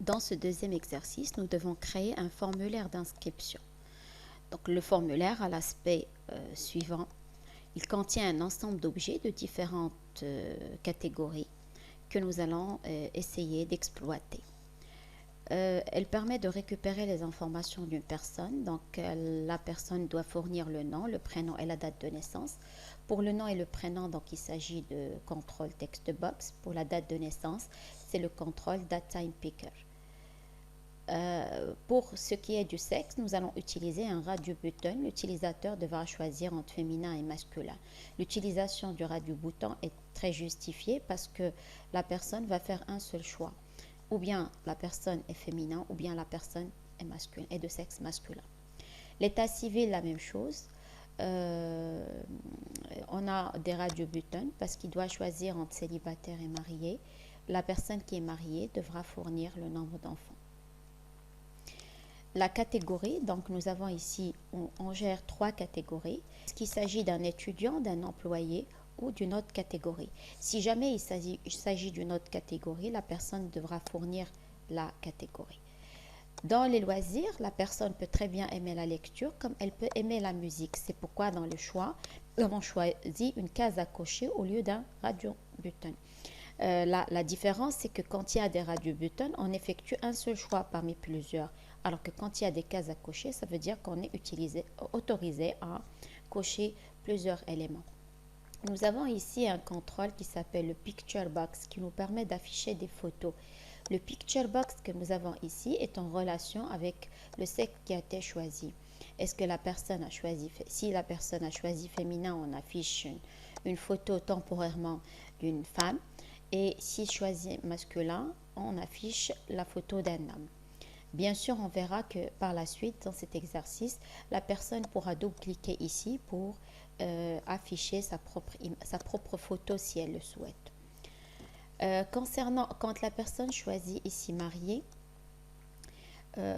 Dans ce deuxième exercice, nous devons créer un formulaire d'inscription. Donc, le formulaire a l'aspect suivant. Il contient un ensemble d'objets de différentes catégories que nous allons essayer d'exploiter. Elle permet de récupérer les informations d'une personne. Donc, la personne doit fournir le nom, le prénom et la date de naissance. Pour le nom et le prénom, donc, il s'agit de contrôle text box. Pour la date de naissance, c'est le contrôle date time picker. Pour ce qui est du sexe, nous allons utiliser un radio button. L'utilisateur devra choisir entre féminin et masculin. L'utilisation du radio button est très justifiée parce que la personne va faire un seul choix. Ou bien la personne est féminin, ou bien la personne est masculine, est de sexe masculin. L'état civil, la même chose. On a des radio buttons parce qu'il doit choisir entre célibataire et marié. La personne qui est mariée devra fournir le nombre d'enfants. La catégorie, donc nous avons ici, on gère 3 catégories. Est-ce qu'il s'agit d'un étudiant, d'un employé ou d'une autre catégorie? Si jamais il s'agit d'une autre catégorie, la personne devra fournir la catégorie. Dans les loisirs, la personne peut très bien aimer la lecture comme elle peut aimer la musique. C'est pourquoi dans le choix, nous avons choisi une case à cocher au lieu d'un radio button. La différence, c'est que quand il y a des radio buttons, on effectue un seul choix parmi plusieurs. Alors que quand il y a des cases à cocher, ça veut dire qu'on est autorisé à cocher plusieurs éléments. Nous avons ici un contrôle qui s'appelle le Picture Box qui nous permet d'afficher des photos. Le Picture Box que nous avons ici est en relation avec le sexe qui a été choisi. Est-ce que la personne a choisi, si la personne a choisi féminin, on affiche une photo temporairement d'une femme. Et si choisit masculin, on affiche la photo d'un homme. Bien sûr, on verra que par la suite, dans cet exercice, la personne pourra double-cliquer ici pour afficher sa propre photo si elle le souhaite. Concernant quand la personne choisit ici marié,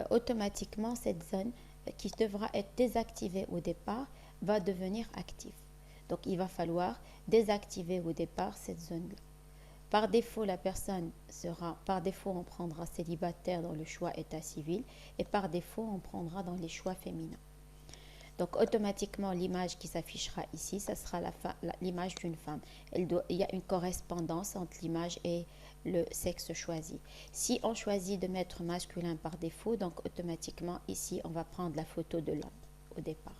automatiquement cette zone qui devra être désactivée au départ va devenir active. Donc il va falloir désactiver au départ cette zone-là. Par défaut, on prendra célibataire dans le choix état civil et par défaut, on prendra dans les choix féminins. Donc, automatiquement, l'image qui s'affichera ici, ça sera l'image d'une femme. Il y a une correspondance entre l'image et le sexe choisi. Si on choisit de mettre masculin par défaut, donc automatiquement, ici, on va prendre la photo de l'homme au départ.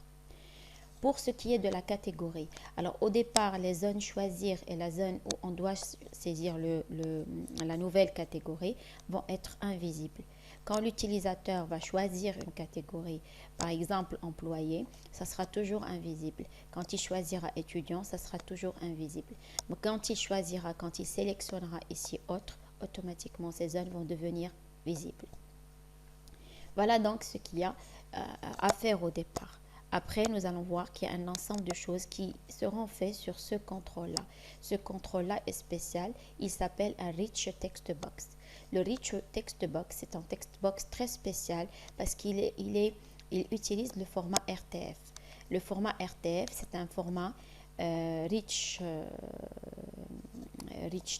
Pour ce qui est de la catégorie, alors au départ, les zones choisir et la zone où on doit saisir la nouvelle catégorie vont être invisibles. Quand l'utilisateur va choisir une catégorie, par exemple employé, ça sera toujours invisible. Quand il choisira étudiant, ça sera toujours invisible. Mais quand il sélectionnera ici autre, automatiquement ces zones vont devenir visibles. Voilà donc ce qu'il y a à faire au départ. Après, nous allons voir qu'il y a un ensemble de choses qui seront faites sur ce contrôle-là. Ce contrôle-là est spécial. Il s'appelle un Rich Text Box. Le Rich Text Box, c'est un text box très spécial parce qu'il utilise le format RTF. Le format RTF, c'est un format Rich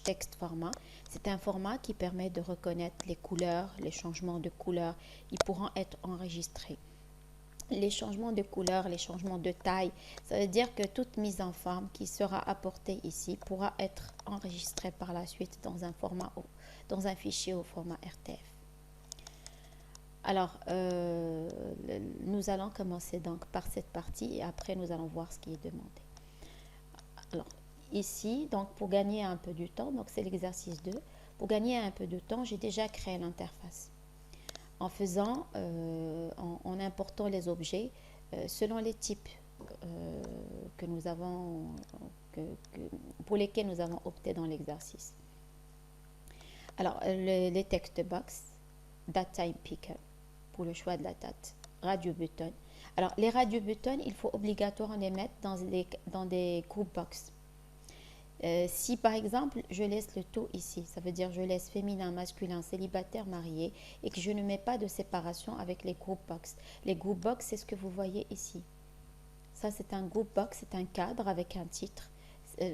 Text Format. C'est un format qui permet de reconnaître les couleurs, les changements de couleurs. Ils pourront être enregistrés. Les changements de couleur, les changements de taille, ça veut dire que toute mise en forme qui sera apportée ici pourra être enregistrée par la suite dans un fichier au format RTF. Alors, nous allons commencer donc par cette partie et après nous allons voir ce qui est demandé. Alors, ici, donc pour gagner un peu du temps, donc c'est l'exercice 2. Pour gagner un peu de temps, j'ai déjà créé l'interface. En important les objets selon les types que nous avons, pour lesquels nous avons opté dans l'exercice. Alors, les text box, date time picker pour le choix de la date, radio button. Alors, les radio buttons, il faut obligatoirement les mettre dans des group box. Si par exemple je laisse le tout ici, ça veut dire je laisse féminin, masculin, célibataire, marié et que je ne mets pas de séparation avec les group box. Les group box, c'est ce que vous voyez ici. Ça c'est un group box, c'est un cadre avec un titre.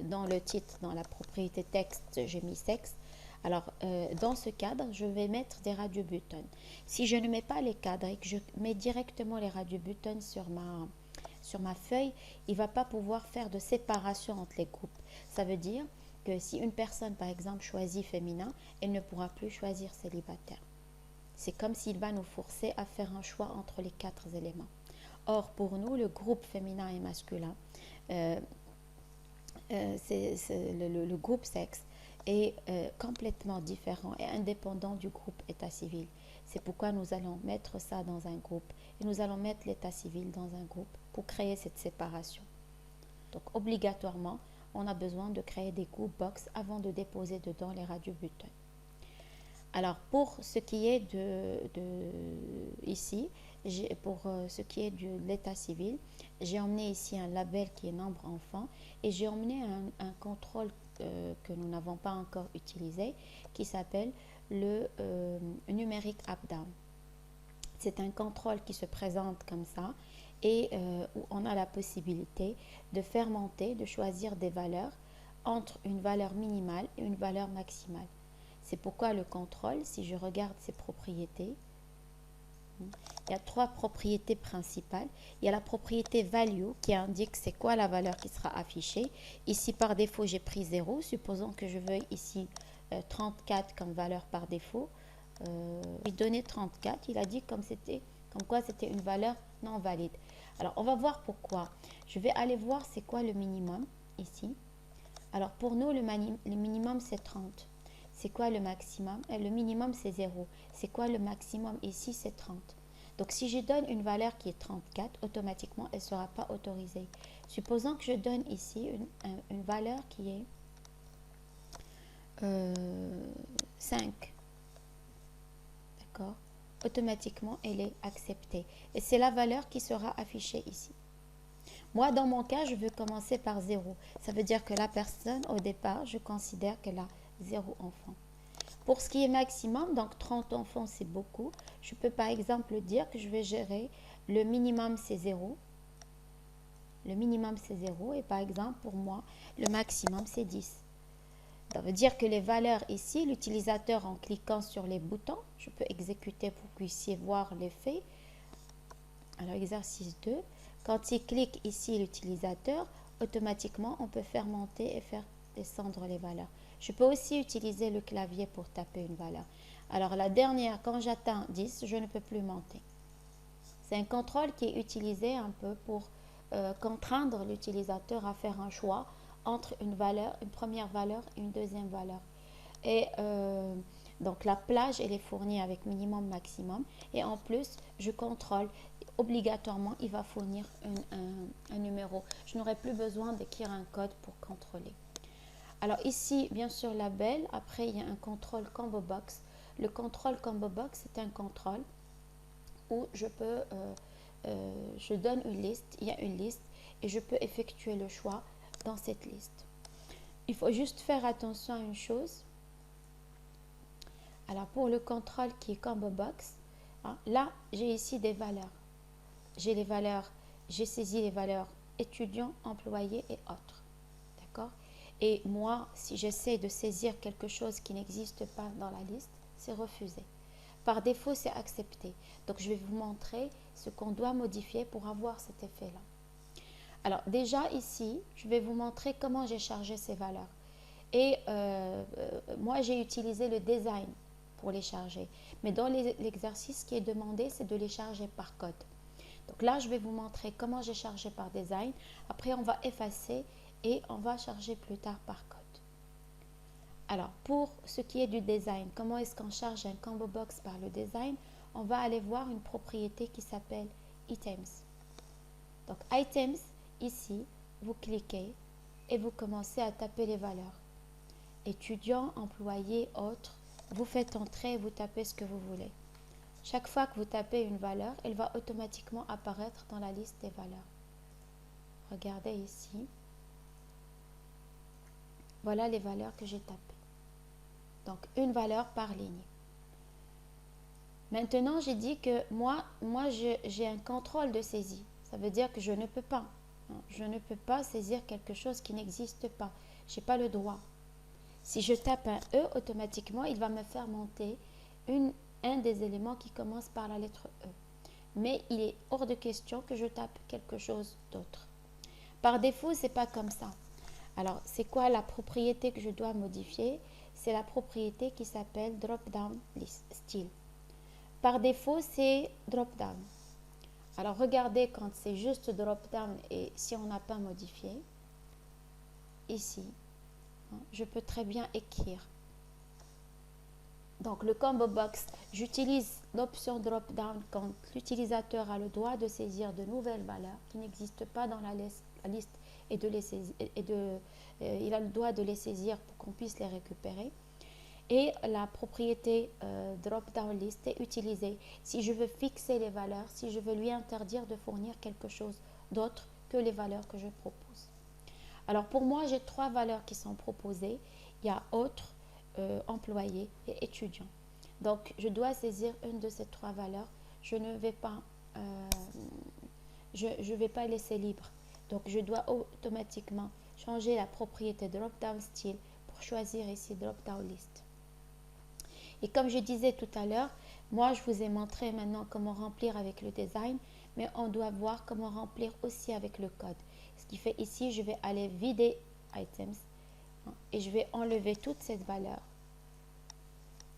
Dans le titre, dans la propriété texte, j'ai mis sexe. Alors, dans ce cadre, je vais mettre des radiobutton. Si je ne mets pas les cadres et que je mets directement les radiobutton sur ma feuille, il ne va pas pouvoir faire de séparation entre les groupes. Ça veut dire que si une personne, par exemple, choisit féminin, elle ne pourra plus choisir célibataire. C'est comme s'il va nous forcer à faire un choix entre les 4 éléments. Or, pour nous, le groupe féminin et masculin, le groupe sexe est complètement différent et indépendant du groupe état civil. C'est pourquoi nous allons mettre ça dans un groupe et nous allons mettre l'état civil dans un groupe pour créer cette séparation. Donc, obligatoirement, on a besoin de créer des group box avant de déposer dedans les radiobutton. Alors, pour ce qui est ici, pour ce qui est de l'état civil, j'ai emmené ici un label qui est nombre enfant et j'ai emmené un contrôle que nous n'avons pas encore utilisé qui s'appelle le numérique up-down. C'est un contrôle qui se présente comme ça et où on a la possibilité de faire monter, de choisir des valeurs entre une valeur minimale et une valeur maximale. C'est pourquoi le contrôle, si je regarde ses propriétés, il y a 3 propriétés principales. Il y a la propriété value qui indique c'est quoi la valeur qui sera affichée. Ici, par défaut, j'ai pris 0. Supposons que je veuille ici 34 comme valeur par défaut. Il donnait 34. Il a dit comme quoi c'était une valeur non valide. Alors, on va voir pourquoi. Je vais aller voir c'est quoi le minimum ici. Alors, pour nous, le minimum, c'est 30. C'est quoi le maximum? Le minimum, c'est 0. C'est quoi le maximum? Ici, c'est 30. Donc, si je donne une valeur qui est 34, automatiquement, elle ne sera pas autorisée. Supposons que je donne ici une valeur qui est 5. D'accord? Automatiquement, elle est acceptée. Et c'est la valeur qui sera affichée ici. Moi, dans mon cas, je veux commencer par 0. Ça veut dire que la personne, au départ, je considère qu'elle a 0 enfants. Pour ce qui est maximum, donc 30 enfants, c'est beaucoup. Je peux par exemple dire que je vais gérer le minimum, c'est 0. Le minimum, c'est 0. Et par exemple, pour moi, le maximum, c'est 10. Ça veut dire que les valeurs ici, l'utilisateur, en cliquant sur les boutons, je peux exécuter pour que vous puissiez voir l'effet. Alors, exercice 2. Quand il clique ici l'utilisateur, automatiquement, on peut faire monter et faire descendre les valeurs. Je peux aussi utiliser le clavier pour taper une valeur. Alors, la dernière, quand j'atteins 10, je ne peux plus monter. C'est un contrôle qui est utilisé un peu pour contraindre l'utilisateur à faire un choix entre une valeur, une première valeur et une deuxième valeur. Et donc, la plage, elle est fournie avec minimum, maximum. Et en plus, je contrôle. Obligatoirement, il va fournir un numéro. Je n'aurai plus besoin d'écrire un code pour contrôler. Alors ici, bien sûr, label. Après, il y a un contrôle combo box. Le contrôle combo box, c'est un contrôle où je donne une liste. Il y a une liste et je peux effectuer le choix dans cette liste. Il faut juste faire attention à une chose. Alors, pour le contrôle qui est combo box, là, j'ai ici des valeurs. J'ai saisi les valeurs étudiants, employés et autres. D'accord? Et moi, si j'essaie de saisir quelque chose qui n'existe pas dans la liste, c'est refusé. Par défaut, c'est accepté. Donc, je vais vous montrer ce qu'on doit modifier pour avoir cet effet-là. Alors, déjà ici, je vais vous montrer comment j'ai chargé ces valeurs. Et moi, j'ai utilisé le design pour les charger. Mais dans l'exercice, ce qui est demandé, c'est de les charger par code. Donc là, je vais vous montrer comment j'ai chargé par design. Après, on va effacer et on va charger plus tard par code. Alors, pour ce qui est du design, comment est-ce qu'on charge un combo box par le design? On va aller voir une propriété qui s'appelle items. Donc, items, ici, vous cliquez et vous commencez à taper les valeurs. Étudiants, employés, autres, vous faites entrer et vous tapez ce que vous voulez. Chaque fois que vous tapez une valeur, elle va automatiquement apparaître dans la liste des valeurs. Regardez ici. Voilà les valeurs que j'ai tapées. Donc, une valeur par ligne. Maintenant, j'ai dit que moi j'ai un contrôle de saisie. Ça veut dire que je ne peux pas. Je ne peux pas saisir quelque chose qui n'existe pas. Je n'ai pas le droit. Si je tape un E, automatiquement, il va me faire monter un des éléments qui commence par la lettre E. Mais il est hors de question que je tape quelque chose d'autre. Par défaut, c'est pas comme ça. Alors, c'est quoi la propriété que je dois modifier? C'est la propriété qui s'appelle drop-down style. Par défaut, c'est drop-down. Alors, regardez quand c'est juste drop-down et si on n'a pas modifié, ici, je peux très bien écrire. Donc, le combo box, j'utilise l'option drop-down quand l'utilisateur a le droit de saisir de nouvelles valeurs qui n'existent pas dans la liste et il a le droit de les saisir pour qu'on puisse les récupérer. Et la propriété drop-down list est utilisée si je veux fixer les valeurs, si je veux lui interdire de fournir quelque chose d'autre que les valeurs que je propose. Alors pour moi, j'ai 3 valeurs qui sont proposées. Il y a autre, employé et étudiant. Donc je dois saisir une de ces 3 valeurs. Je ne vais pas, je vais pas laisser libre. Donc je dois automatiquement changer la propriété drop-down style pour choisir ici drop-down list. Et comme je disais tout à l'heure, moi je vous ai montré maintenant comment remplir avec le design, mais on doit voir comment remplir aussi avec le code. Ce qui fait ici, je vais aller vider items et je vais enlever toutes ces valeurs.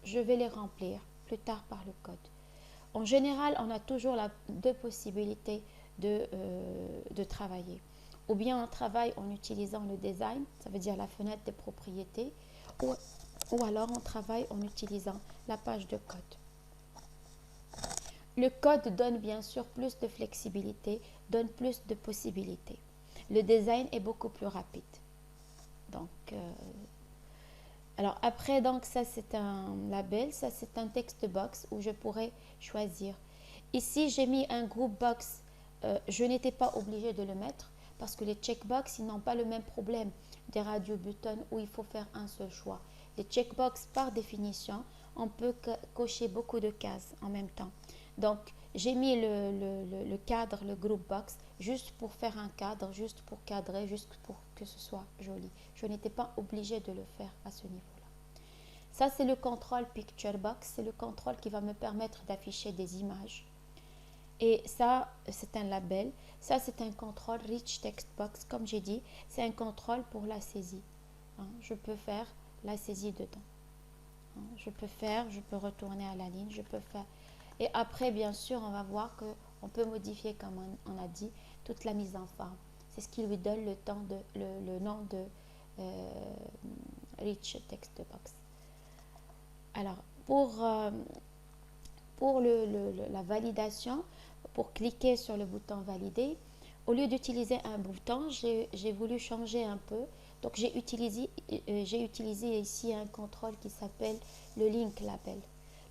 Je vais les remplir plus tard par le code. En général, on a toujours deux possibilités de travailler. Ou bien on travaille en utilisant le design, ça veut dire la fenêtre des propriétés, ou alors on travaille en utilisant la page de code. Le code donne bien sûr plus de flexibilité, donne plus de possibilités. Le design est beaucoup plus rapide. Donc, alors après, donc ça c'est un label, ça c'est un text box où je pourrais choisir. Ici, j'ai mis un group box. Je n'étais pas obligée de le mettre parce que les checkbox, ils n'ont pas le même problème des radio buttons où il faut faire un seul choix. Les checkbox, par définition, on peut cocher beaucoup de cases en même temps. Donc, j'ai mis le cadre, le group box, juste pour faire un cadre, juste pour cadrer, juste pour que ce soit joli. Je n'étais pas obligée de le faire à ce niveau-là. Ça, c'est le contrôle picture box. C'est le contrôle qui va me permettre d'afficher des images. Et ça, c'est un label. Ça, c'est un contrôle rich text box. Comme j'ai dit, c'est un contrôle pour la saisie. Je peux faire la saisie dedans. Je peux retourner à la ligne, je peux faire. Et après, bien sûr, on va voir qu'on peut modifier, comme on a dit, toute la mise en forme. C'est ce qui lui donne le nom de Rich Text Box. Alors, pour la validation, pour cliquer sur le bouton valider, au lieu d'utiliser un bouton, j'ai voulu changer un peu. Donc, j'ai utilisé ici un contrôle qui s'appelle le link label.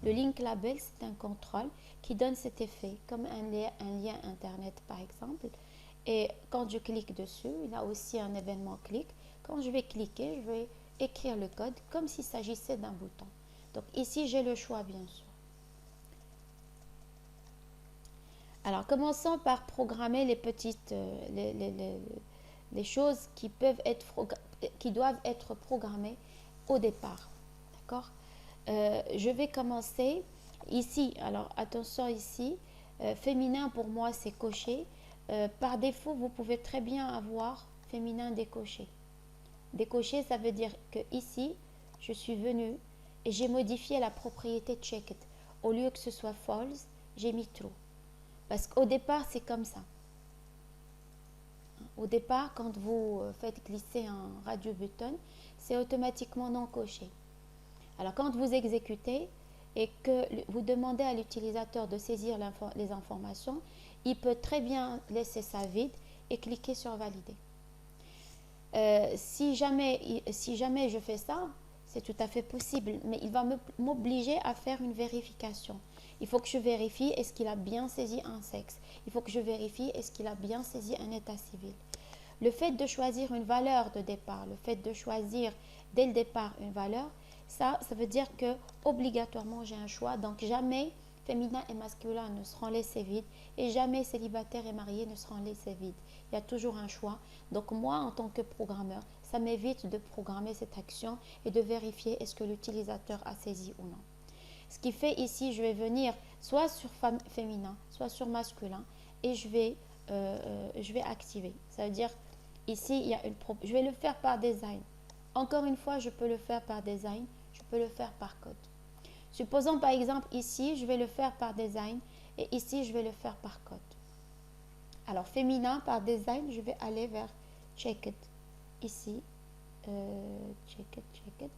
Le link label, c'est un contrôle qui donne cet effet, comme un lien Internet par exemple. Et quand je clique dessus, il y a aussi un événement clic. Quand je vais cliquer, je vais écrire le code comme s'il s'agissait d'un bouton. Donc ici, j'ai le choix bien sûr. Alors, commençons par programmer les petites, les choses qui doivent être programmées au départ. D'accord? Je vais commencer ici. Alors, attention ici. Féminin, pour moi, c'est coché. Par défaut, vous pouvez très bien avoir féminin décoché. Décoché, ça veut dire que ici, je suis venue et j'ai modifié la propriété checked. Au lieu que ce soit false, j'ai mis true. Parce qu'au départ, c'est comme ça. Au départ, quand vous faites glisser un radio button, c'est automatiquement non coché. Alors, quand vous exécutez et que vous demandez à l'utilisateur de saisir les informations, il peut très bien laisser ça vide et cliquer sur valider. Si jamais je fais ça, c'est tout à fait possible, mais il va m'obliger à faire une vérification. Il faut que je vérifie est-ce qu'il a bien saisi un sexe. Il faut que je vérifie est-ce qu'il a bien saisi un état civil. Le fait de choisir une valeur de départ, le fait de choisir dès le départ une valeur, ça veut dire que obligatoirement j'ai un choix. Donc jamais féminin et masculin ne seront laissés vides et jamais célibataires et mariés ne seront laissés vides. Il y a toujours un choix. Donc moi, en tant que programmeur, ça m'évite de programmer cette action et de vérifier est-ce que l'utilisateur a saisi ou non. Ce qui fait ici, je vais venir soit sur féminin, soit sur masculin et je vais activer. Ça veut dire, ici, il y a je vais le faire par design. Encore une fois, je peux le faire par design, je peux le faire par code. Supposons par exemple ici, je vais le faire par design et ici, je vais le faire par code. Alors, féminin par design, je vais aller vers check it. Ici, check it.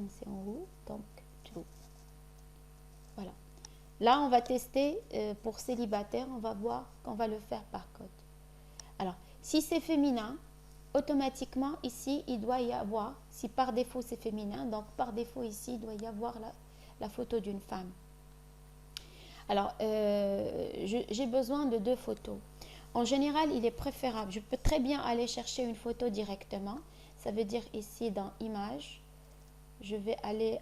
C'est en haut, donc true. Voilà. Là, on va tester pour célibataire, on va voir qu'on va le faire par code. Alors, si c'est féminin, automatiquement ici, il doit y avoir, si par défaut c'est féminin, donc par défaut ici, il doit y avoir la photo d'une femme. Alors, j'ai besoin de 2 photos. En général, il est préférable, je peux très bien aller chercher une photo directement. Ça veut dire ici dans Images, je vais aller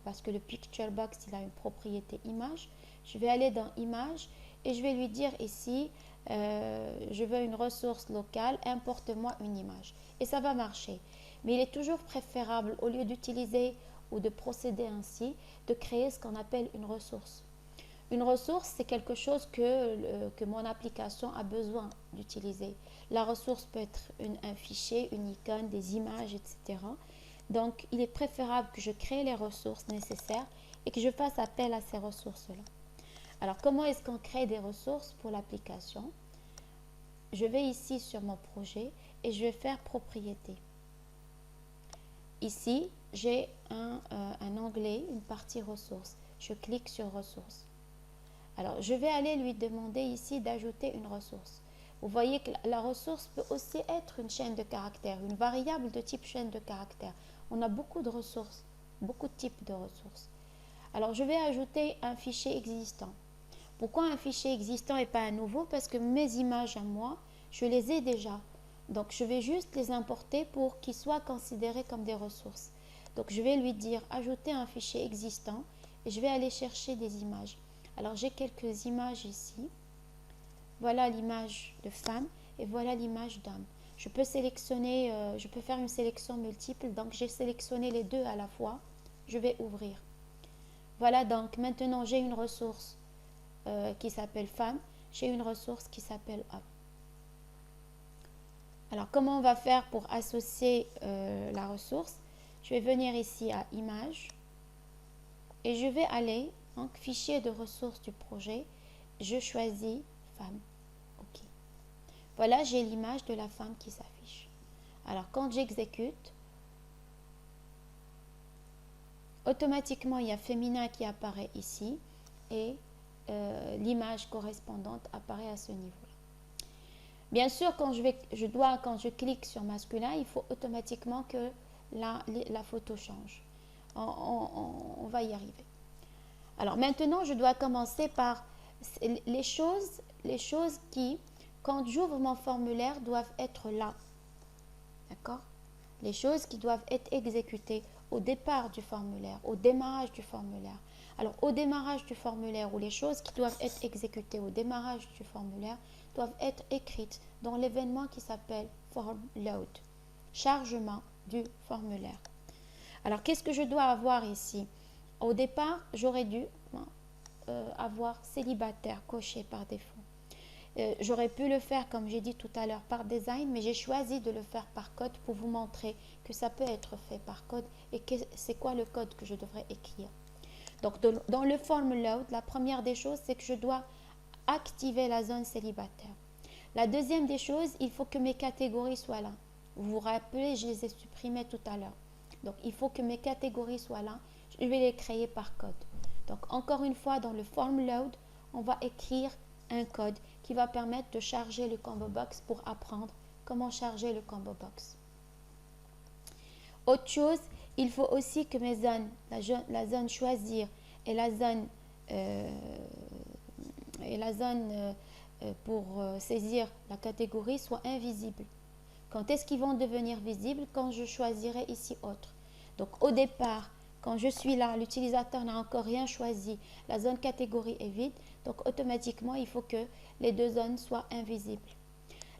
parce que le Picture Box, il a une propriété image. Je vais aller dans Images et je vais lui dire ici, je veux une ressource locale, importe-moi une image. Et ça va marcher. Mais il est toujours préférable, au lieu d'utiliser ou de procéder ainsi, de créer ce qu'on appelle une ressource. Une ressource, c'est quelque chose que mon application a besoin d'utiliser. La ressource peut être un fichier, une icône, des images, etc. Donc, il est préférable que je crée les ressources nécessaires et que je fasse appel à ces ressources-là. Alors, comment est-ce qu'on crée des ressources pour l'application? Je vais ici sur mon projet et je vais faire propriété. Ici, j'ai un onglet, une partie ressources. Je clique sur ressources. Alors, je vais aller lui demander ici d'ajouter une ressource. Vous voyez que la ressource peut aussi être une chaîne de caractères, une variable de type chaîne de caractères. On a beaucoup de ressources, beaucoup de types de ressources. Alors, je vais ajouter un fichier existant. Pourquoi un fichier existant et pas un nouveau? Parce que mes images à moi, je les ai déjà. Donc, je vais juste les importer pour qu'ils soient considérés comme des ressources. Donc, je vais lui dire ajouter un fichier existant et je vais aller chercher des images. Alors, j'ai quelques images ici. Voilà l'image de femme et voilà l'image d'homme. Je peux sélectionner, je peux faire une sélection multiple. Donc, j'ai sélectionné les deux à la fois. Je vais ouvrir. Voilà, donc maintenant, j'ai une ressource qui s'appelle femme. J'ai une ressource qui s'appelle homme. Alors, comment on va faire pour associer la ressource? Je vais venir ici à Images et je vais aller, donc, fichier de ressources du projet. Je choisis femme. OK. Voilà, j'ai l'image de la femme qui s'affiche. Alors, quand j'exécute, automatiquement, il y a féminin qui apparaît ici et l'image correspondante apparaît à ce niveau-là. Bien sûr, quand je clique sur masculin, il faut automatiquement que la photo change. On va y arriver. Alors maintenant, je dois commencer par les choses qui, quand j'ouvre mon formulaire, doivent être là. D'accord? Les choses qui doivent être exécutées au départ du formulaire, au démarrage du formulaire. Alors, au démarrage du formulaire, ou les choses qui doivent être exécutées au démarrage du formulaire, doivent être écrites dans l'événement qui s'appelle Form Load, chargement du formulaire. Alors, qu'est-ce que je dois avoir ici? Au départ, j'aurais dû avoir célibataire coché par défaut. J'aurais pu le faire, comme j'ai dit tout à l'heure, par design, mais j'ai choisi de le faire par code pour vous montrer que ça peut être fait par code et que c'est quoi le code que je devrais écrire. Donc, dans le form load, la première des choses, c'est que je dois activer la zone célibataire. La deuxième des choses, il faut que mes catégories soient là. Vous vous rappelez, je les ai supprimées tout à l'heure. Donc, il faut que mes catégories soient là. Je vais les créer par code. Donc, encore une fois, dans le form load, on va écrire un code qui va permettre de charger le combo box pour apprendre comment charger le combo box. Autre chose, il faut aussi que mes zones, la zone choisir et la zone pour saisir la catégorie soient invisibles. Quand est-ce qu'ils vont devenir visibles? Quand je choisirai ici autre. Donc au départ, quand je suis là, l'utilisateur n'a encore rien choisi, la zone catégorie est vide, donc automatiquement il faut que les deux zones soient invisibles.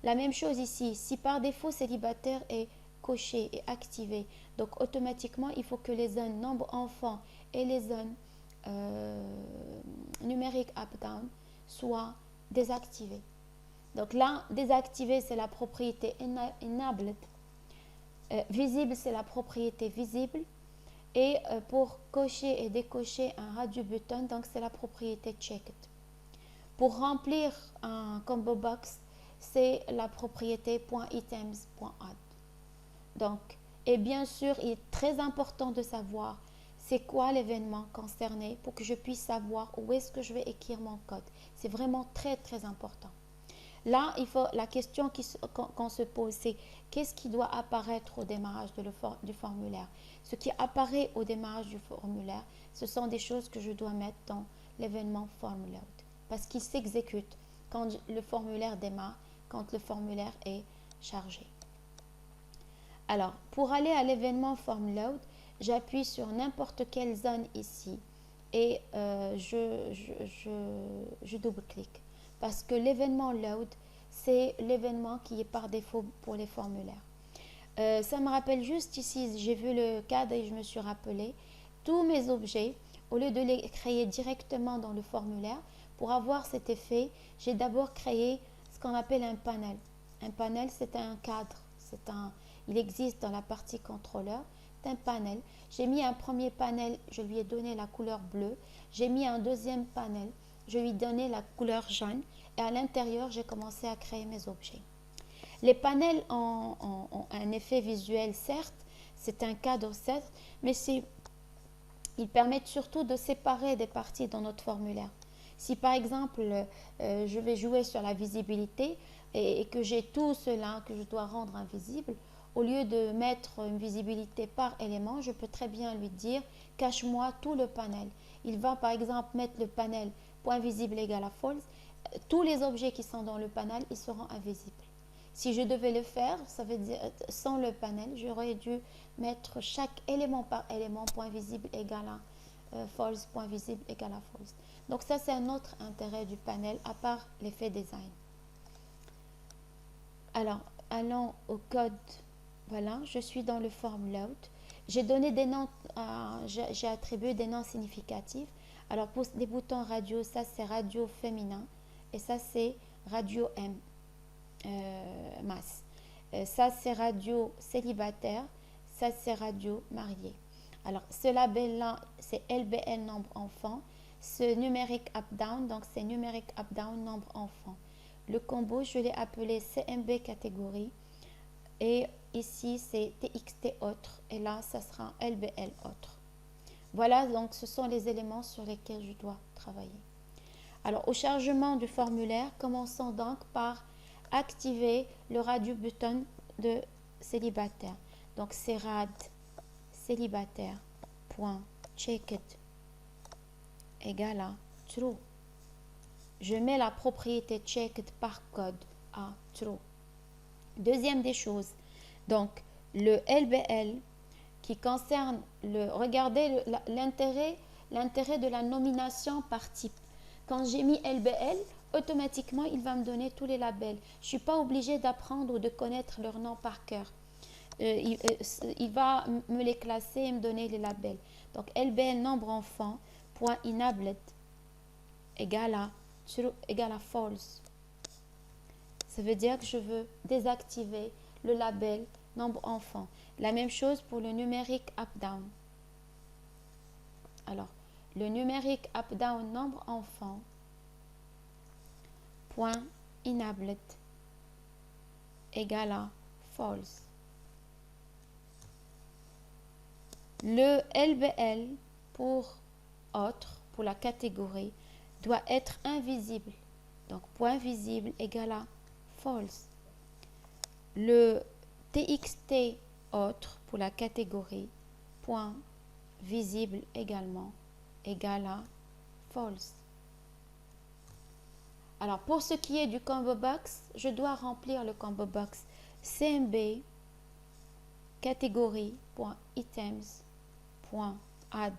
La même chose ici, si par défaut célibataire est coché et activé, donc automatiquement il faut que les zones nombre enfant et les zones numérique up-down soient désactivées. Donc là, désactivé, c'est la propriété enabled. Visible, c'est la propriété visible. Et pour cocher et décocher un radio button, donc c'est la propriété checked. Pour remplir un combo box, c'est la propriété .items.add. Donc, et bien sûr, il est très important de savoir c'est quoi l'événement concerné pour que je puisse savoir où est-ce que je vais écrire mon code. C'est vraiment très, très important. Là, la question qu'on se pose, c'est qu'est-ce qui doit apparaître au démarrage du formulaire? Ce qui apparaît au démarrage du formulaire, ce sont des choses que je dois mettre dans l'événement formLoad. Parce qu'il s'exécute quand le formulaire démarre, quand le formulaire est chargé. Alors, pour aller à l'événement formLoad, j'appuie sur n'importe quelle zone ici et je double-clique. Parce que l'événement load, c'est l'événement qui est par défaut pour les formulaires. Ça me rappelle juste ici, j'ai vu le cadre et je me suis rappelé, tous mes objets, au lieu de les créer directement dans le formulaire, pour avoir cet effet, j'ai d'abord créé ce qu'on appelle un panel. Un panel, c'est un cadre, il existe dans la partie contrôleur, c'est un panel. J'ai mis un premier panel, je lui ai donné la couleur bleue, j'ai mis un deuxième panel, je lui ai donné la couleur jaune et à l'intérieur, j'ai commencé à créer mes objets. Les panels ont un effet visuel, certes, c'est un cadre, certes, mais ils permettent surtout de séparer des parties dans notre formulaire. Si par exemple, je vais jouer sur la visibilité et que j'ai tout cela que je dois rendre invisible, au lieu de mettre une visibilité par élément, je peux très bien lui dire « cache-moi tout le panel ». Il va par exemple mettre le panel point visible égale à false. Tous les objets qui sont dans le panel, ils seront invisibles. Si je devais le faire, ça veut dire sans le panel, j'aurais dû mettre chaque élément par élément, point visible égale à false, point visible égale à false. Donc ça, c'est un autre intérêt du panel, à part l'effet design. Alors, allons au code. Voilà, je suis dans le form load. J'ai donné des noms, j'ai attribué des noms significatifs. Alors, pour les boutons radio, ça c'est radio féminin et ça c'est radio M, masse. Ça c'est radio célibataire, ça c'est radio marié. Alors, ce label-là, c'est LBL nombre enfant. Ce numérique up-down, donc c'est numérique up-down nombre enfant. Le combo, je l'ai appelé CMB catégorie. Et ici, c'est TXT autre. Et là, ça sera LBL autre. Voilà, donc ce sont les éléments sur lesquels je dois travailler. Alors, au chargement du formulaire, commençons donc par activer le radio button de célibataire. Donc, c'est rad célibataire.checked égale à true. Je mets la propriété checked par code à true. Deuxième des choses, donc le LBL qui concerne regardez l'intérêt de la nomination par type. Quand j'ai mis LBL, automatiquement il va me donner tous les labels. Je ne suis pas obligée d'apprendre ou de connaître leur nom par cœur. Il va me les classer et me donner les labels. Donc LBL nombre enfant point enabled égale à false. Ça veut dire que je veux désactiver le label nombre enfant. La même chose pour le numérique up-down. Alors, le numérique up-down nombre enfant point enabled égale à false. Le LBL pour autre, pour la catégorie, doit être invisible. Donc, point visible égale à false. Le TXT autre pour la catégorie, point visible également égale à false. Alors, pour ce qui est du combo box, je dois remplir le combo box CMB catégorie.items point add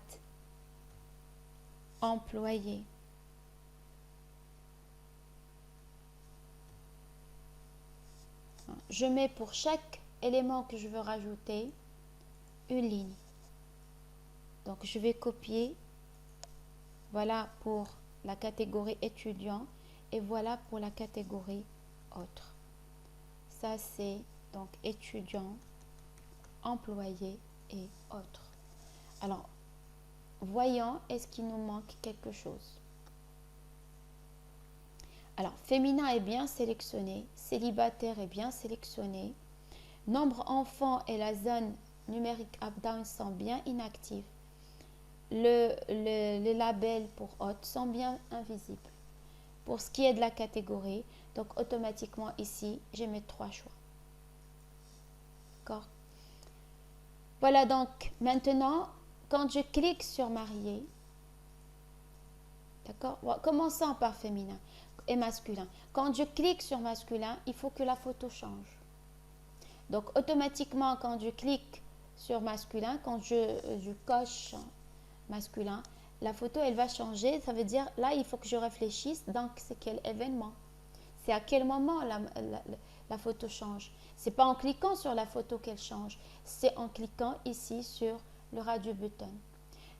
employé. Je mets pour chaque élément que je veux rajouter une ligne. Donc je vais copier. Voilà pour la catégorie étudiant et voilà pour la catégorie autre. Ça c'est donc étudiant, employé et autre. Alors, voyons, est-ce qu'il nous manque quelque chose? Alors, féminin est bien sélectionné, célibataire est bien sélectionné, nombre enfants et la zone numérique up-down sont bien inactifs. Les labels pour hôte sont bien invisibles. Pour ce qui est de la catégorie, donc automatiquement ici, j'ai mes 3 choix. D'accord? Voilà donc, maintenant, quand je clique sur marié, d'accord? Commençons par féminin et masculin. Quand je clique sur masculin, il faut que la photo change. Donc, automatiquement, quand je clique sur masculin, quand je coche masculin, la photo, elle va changer. Ça veut dire, là, il faut que je réfléchisse. Donc, c'est quel événement? C'est à quel moment la photo change? C'est pas en cliquant sur la photo qu'elle change. C'est en cliquant ici sur le radio button.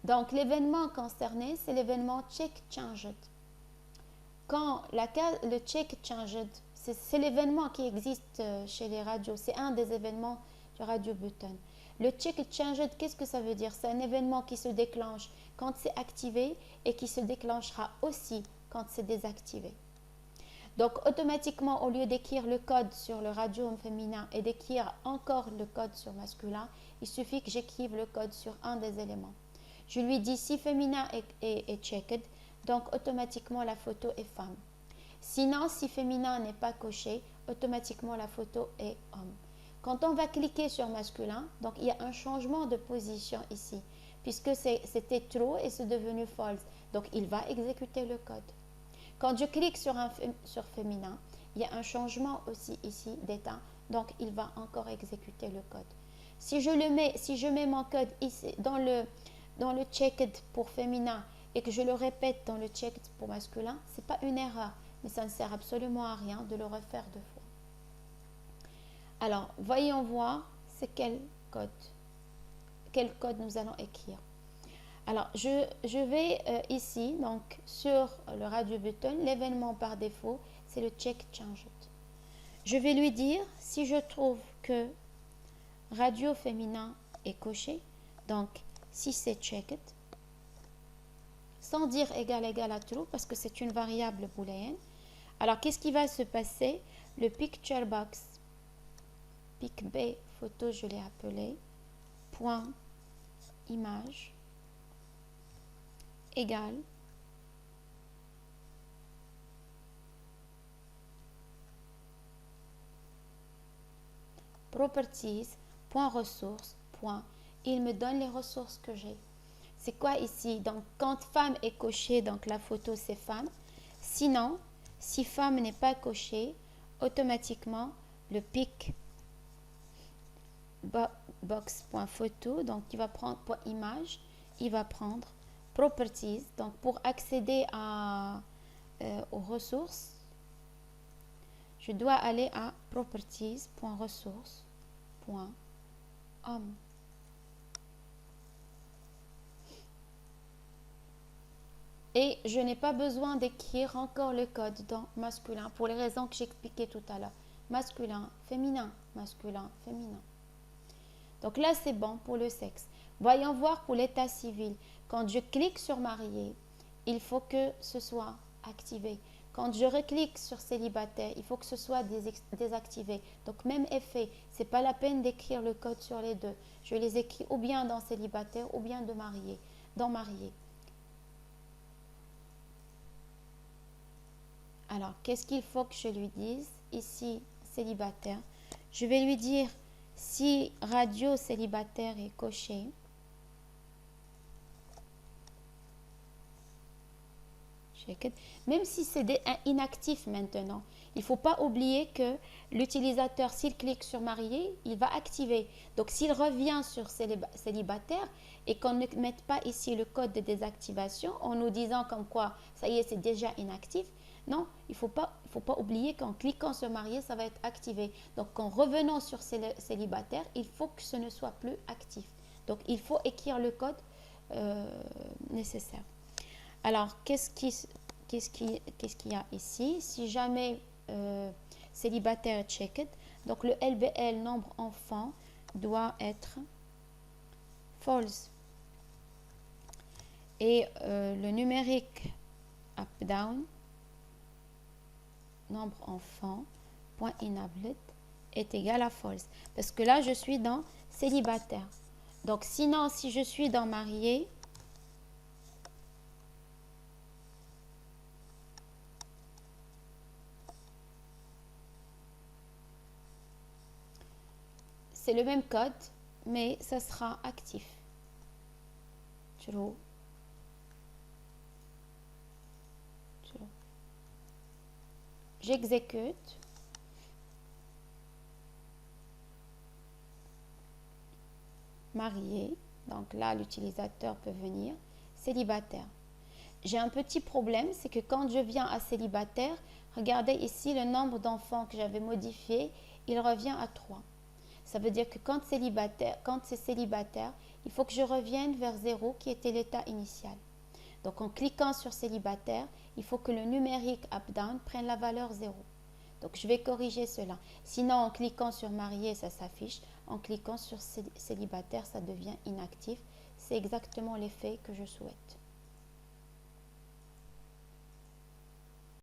Donc, l'événement concerné, c'est l'événement check changed. Quand le check changed, c'est l'événement qui existe chez les radios. C'est un des événements du radio button. Le check changed, qu'est-ce que ça veut dire? C'est un événement qui se déclenche quand c'est activé et qui se déclenchera aussi quand c'est désactivé. Donc, automatiquement, au lieu d'écrire le code sur le radio féminin et d'écrire encore le code sur masculin, il suffit que j'écrive le code sur un des éléments. Je lui dis si féminin est checked, donc automatiquement la photo est femme. Sinon, si féminin n'est pas coché, automatiquement la photo est homme. Quand on va cliquer sur masculin, donc il y a un changement de position ici, puisque c'était true et c'est devenu false. Donc il va exécuter le code. Quand je clique sur féminin, il y a un changement aussi ici d'état, donc il va encore exécuter le code. Si je mets mon code ici dans le checked pour féminin et que je le répète dans le checked pour masculin, ce n'est pas une erreur, mais ça ne sert absolument à rien de le refaire 2 fois. Alors, voyons voir c'est quel code nous allons écrire. Alors, je vais ici, donc sur le radio button, l'événement par défaut, c'est le check changed. Je vais lui dire, si je trouve que radio féminin est coché, donc si c'est checked, sans dire égal à true, parce que c'est une variable booléenne. Alors, qu'est-ce qui va se passer? Le picture box, pic B, photo, je l'ai appelé, point image, égale properties, point ressources, point. Il me donne les ressources que j'ai. C'est quoi ici? Donc, quand femme est cochée, donc la photo c'est femme. Sinon, si femme n'est pas cochée, automatiquement, le pic box.photo, donc il va prendre point image, il va prendre properties. Donc, pour accéder aux ressources, je dois aller à properties.ressources.homme. Et je n'ai pas besoin d'écrire encore le code dans masculin pour les raisons que j'expliquais tout à l'heure. Masculin, féminin, masculin, féminin. Donc là, c'est bon pour le sexe. Voyons voir pour l'état civil. Quand je clique sur marié, il faut que ce soit activé. Quand je reclique sur célibataire, il faut que ce soit désactivé. Donc même effet, ce n'est pas la peine d'écrire le code sur les deux. Je les écris ou bien dans célibataire ou bien dans marié. Alors, qu'est-ce qu'il faut que je lui dise? Ici, célibataire. Je vais lui dire si radio célibataire est coché. checked. Même si c'est inactif maintenant, il ne faut pas oublier que l'utilisateur, s'il clique sur marié, il va activer. Donc s'il revient sur célibataire et qu'on ne mette pas ici le code de désactivation en nous disant comme quoi, ça y est, c'est déjà inactif, non, il ne faut pas oublier qu'en cliquant sur marié, ça va être activé. Donc en revenant sur célibataire, il faut que ce ne soit plus actif. Donc il faut écrire le code nécessaire. Alors, qu'est-ce qu'il y a ici? Si jamais célibataire est checked, donc le LBL, nombre enfant, doit être false. Et le numérique up-down, nombre enfant, point enabled, est égal à false. Parce que là, je suis dans célibataire. Donc, sinon, si je suis dans marié, c'est le même code, mais ça sera actif. True. True. J'exécute. Marié. Donc là, l'utilisateur peut venir. Célibataire. J'ai un petit problème, c'est que quand je viens à célibataire, regardez ici le nombre d'enfants que j'avais modifié, il revient à 3. Ça veut dire que quand c'est célibataire, il faut que je revienne vers 0 qui était l'état initial. Donc en cliquant sur célibataire, il faut que le numérique up-down prenne la valeur 0. Donc je vais corriger cela. Sinon en cliquant sur marié, ça s'affiche. En cliquant sur célibataire, ça devient inactif. C'est exactement l'effet que je souhaite.